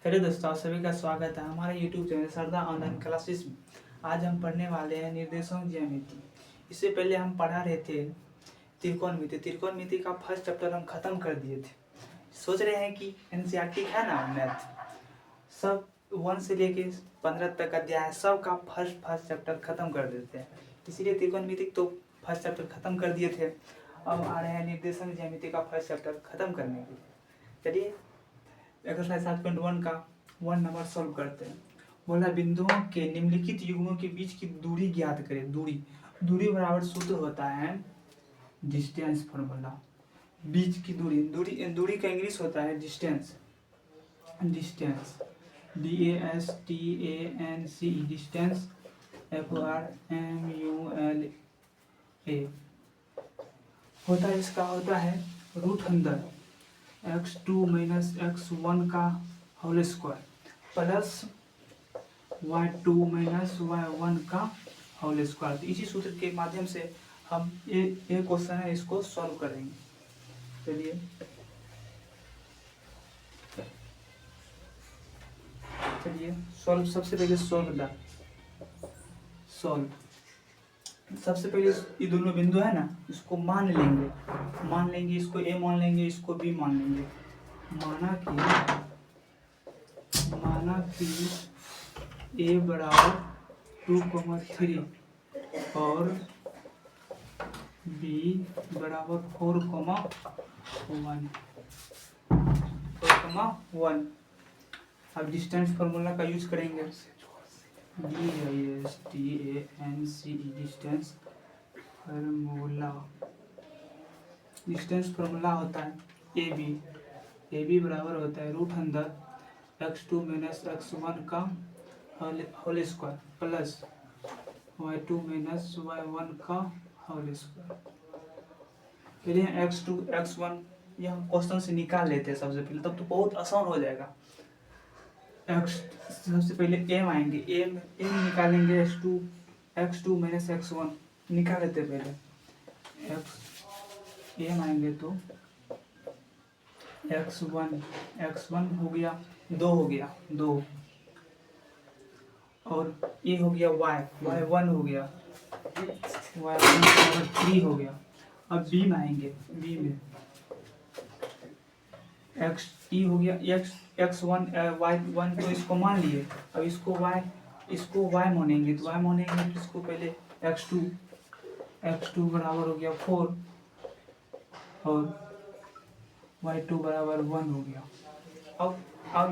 Hello दोस्तों, आप सभी का स्वागत है हमारे YouTube चैनल सरदा ऑनलाइन क्लासेस में। आज हम पढ़ने वाले हैं निर्देशांक ज्यामिति। इससे पहले हम पढ़ा रहे थे त्रिकोणमिति। त्रिकोणमिति का फर्स्ट चैप्टर हम खत्म कर दिए थे। सोच रहे हैं कि एनसीईआरटी है ना, मैथ सब 1 से लेके 15 तक अध्याय सब का फर्स्ट चैप्टर खत्म कर देते हैं। इसीलिए त्रिकोणमिति तो फर्स्ट चैप्टर खत्म कर दिए थे। अब आ रहे हैं निर्देशांक ज्यामिति का फर्स्ट चैप्टर खत्म करने के लिए। चलिए एक्सरसाइज 7.1 का 1 नंबर सॉल्व करते हैं। बोला बिंदुओं के निम्नलिखित युग्मों के बीच की दूरी ज्ञात करें। दूरी बराबर सूत्र होता है डिस्टेंस फॉर्मूला। बीच की दूरी का इंग्लिश होता है डिस्टेंस DASTANCE डिस्टेंस FRMULA होता है। इसका होता है रूट अंदर x2 माइनस x1 का whole square plus y2 minus y1 का होल स्क्वायर। तो इसी सूत्र के माध्यम से हम ये क्वेश्चन है इसको सॉल्व करेंगे। चलिए सॉल्व। सबसे पहले सॉल्व सबसे पहले ये दोनों बिंदु है ना, इसको मान लेंगे। इसको a मान लेंगे, इसको b मान लेंगे। माना कि a बराबर 2,3 और b बराबर 4,1। अब डिस्टेंस फार्मूला का यूज करेंगे। डिस्टेंस फार्मूला होता है AB बराबर होता है रूट अंदर x2 माइनस x1 का whole square plus y2 minus y1 का होल स्क्वायर। पहले x2 x1 ये हम क्वेश्चन से निकाल लेते हैं सबसे पहले, तब तो बहुत आसान हो जाएगा। सबसे पहले m आएंगे, m निकालेंगे x2 माइनस x1 निकाल लेते पहले। m आएंगे तो x1 हो गया 2 हो गया 2 और ये हो गया y1 हो गया y1 बराबर 3 हो गया। अब b में आएंगे, b में x हो गया x1 y1 तो इसको मान लिए। अब इसको y मानेंगे तो इसको पहले x2 बराबर हो गया 4 और y2 बराबर 1 हो गया। अब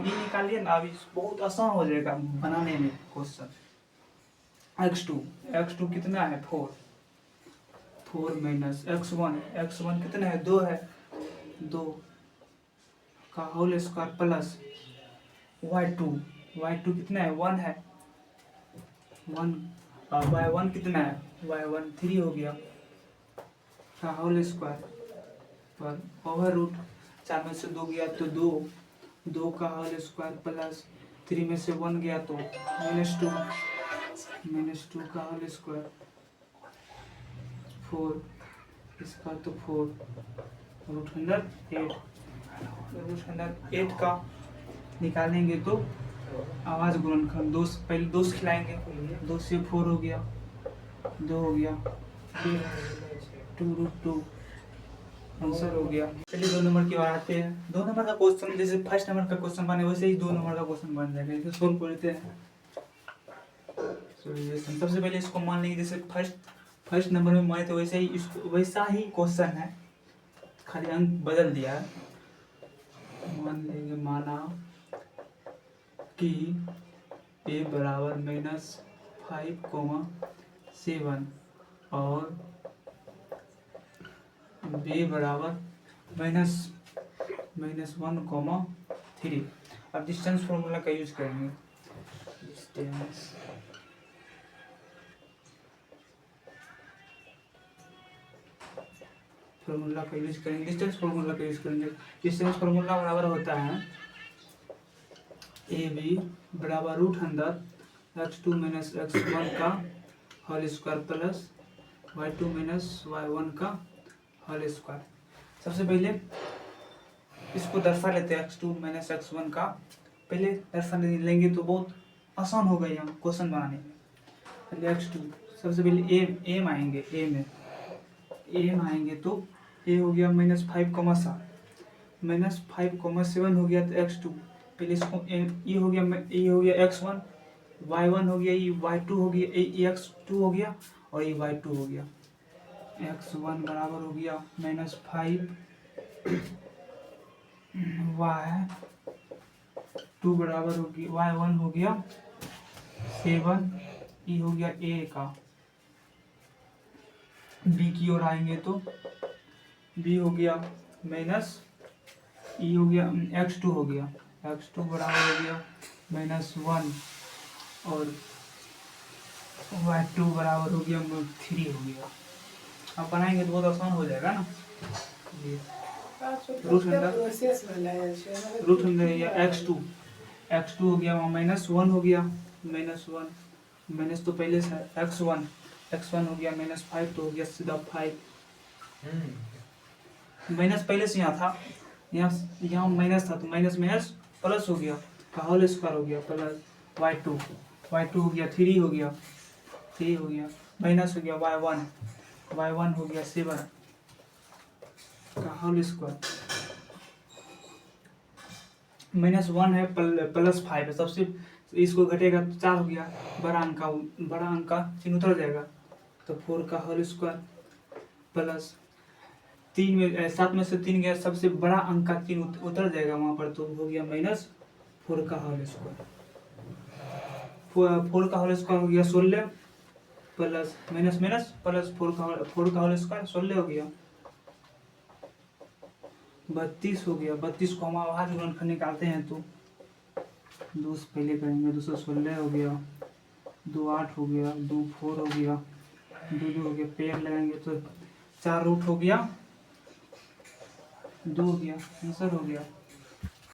ये निकालिए ना, अब बहुत आसान हो जाएगा बनाने में क्वेश्चन। x2 कितना है 4 माइनस x1 कितना है 2 है 2 का होल स्क्वायर प्लस y2 कितना है 1 है 1 और y1 कितना है y1 3 हो गया का होल स्क्वायर पर ओवर रूट 4 में से 2 गया तो 2 का होल स्क्वायर प्लस 3 में से 1 गया तो -2 का होल स्क्वायर 4 इसका तो 4 रूट अंदर 8 का निकालेंगे तो आवाज गुणनखंड पहले 2 से खिलाएंगे, 2 से 4 हो गया 2 हो गया फिर 2√2 आंसर हो गया। चलिए 2 नंबर की ओर आते हैं। 2 नंबर का क्वेश्चन जैसे फर्स्ट नंबर का क्वेश्चन बने वैसे ही 2 नंबर का क्वेश्चन बन जाएगा। इसे सोल्व करते हैं। सबसे पहले इसको मान लेंगे जैसे फर्स्ट नंबर में माने तो वैसा ही क्वेश्चन है, खाली अंक बदल दिया है। मान लेंगे माना कि a बराबर -5,7 और b बराबर -1,3। अब डिस्टेंस फॉर्मूला का यूज करेंगे। डिस्टेंस फार्मूला का यूज करेंगे। डिस्टेंस फार्मूला बराबर होता है AB बराबर रूट अंदर x2 माइनस x1 का whole square plus y2 minus y1 का होल स्क्वायर। सबसे पहले इसको दर्शा लेते हैं x2 माइनस x1 का पहले डायरेक्शन लेंगे तो बहुत आसान हो गई हम क्वेश्चन बनाने में। पहले x2 सबसे पहले एम आएंगे, एम आएंगे तो ए हो गया -5,7 हो गया तो x2 पहले इसको ये हो गया x1, y1 हो गया, ये y2 हो गया, ये x2 हो गया और ये y2 हो गया। x1 बराबर हो गया -5, y2 बराबर हो गया y1 हो गया 7, ये हो गया a का। b की ओर आएंगे तो b हो गया माइनस, ये हो गया x2 हो गया, x2 बराबर हो गया -1 और y2 बराबर हो गया 3 हो गया। अब बनाएंगे तो बहुत आसान हो जाएगा ना। ये रूट अंदर x2 हो गया -1 हो गया, -1 माइनस तो पहले से x1 हो गया -5 तो हो गया सीधा 5, माइनस पहले से यहाँ था, यहाँ माइनस था तो माइनस प्लस हो गया का होल स्क्वायर हो गया प्लस y2 हो गया 3 हो गया माइनस हो गया y1 हो गया 7 का होल स्क्वायर, -1 है +5 है, सबसे इसको घटेगा तो 4 हो गया, बड़ा अंक का चिन्ह उतर जाएगा तो 4 का होल स्क्वायर प्लस 3 में 7 में से 3 गया, सबसे बड़ा अंक का चिन्ह उतर जाएगा वहां पर तो हो गया -4 का होल स्क्वायर। 4 का होल स्क्वायर हो गया 16 प्लस माइनस प्लस 4 का होल स्क्वायर 16 हो गया 32 हो गया। 32 को हम आवाज गुणनखंड निकालते हैं तो 2 से पहले करेंगे, 2 से 16 हो गया, 2 8 हो गया, 2 4 हो गया, 2 हो गया, पेड़ लगाएंगे तो 4 रूट हो गया 2 हो गया, आंसर हो गया।